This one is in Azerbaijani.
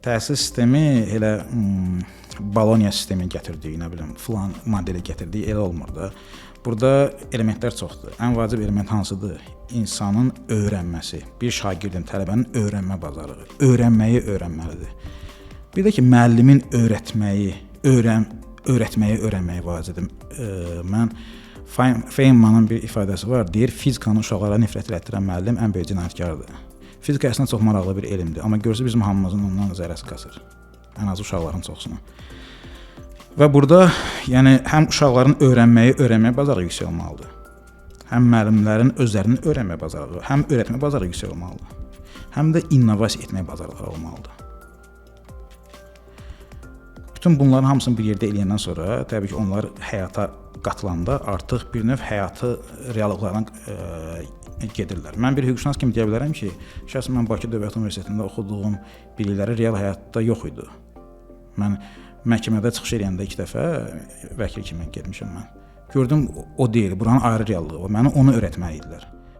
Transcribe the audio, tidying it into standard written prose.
təhsil sistemi elə Bologna sistemi gətirdiyi, nə bilim, filan modeli gətirdiyi elə olmur da. Burada elementlər çoxdur. Ən vacib element hansıdır? İnsanın öyrənməsi. Bir şagirdin, tələbənin öyrənmə bacarığı. Öyrənməyi öyrənməlidir. Bir də ki, müəllimin öyrətməyi vacibdir. Mən Feynmanın bir ifadəsi var. Deyir, fizikanı uşaqlara nifrət elətdirən müəllim ən böyük cinayətkardır. Fizika əslində çox maraqlı bir elmdir, amma görsə bizim hamımızın ondan zərəsi qaçır. Ən azı uşaqların çoxsunu. Və burada yəni həm uşaqların öyrənmə bacarığı yüksək olmalıdır. Həm müəllimlərin özlərinin öyrənmə bacarığı, həm öyrətmə bacarığı yüksək olmalıdır. Həm də innovasiya etmə bacarıqları olmalıdır. Bütün bunların hamısını bir yerdə eləyəndən sonra, təbii ki, onlar həyata qatılanda artıq bir növ həyatı reallıqlarına gedirlər. Mən bir hüquqşünas kimi deyə bilərəm ki, şəxsən mən Bakı Dövlət Universitetində oxuduğum bilikləri real həyatda yox idi. Mən məhkəmədə çıxış edəndə 2 dəfə vəkil kimi getmişəm mən. Gördüm o deyil, buranın ayrı reallığı var. Mənə onu öyrətməli idilər.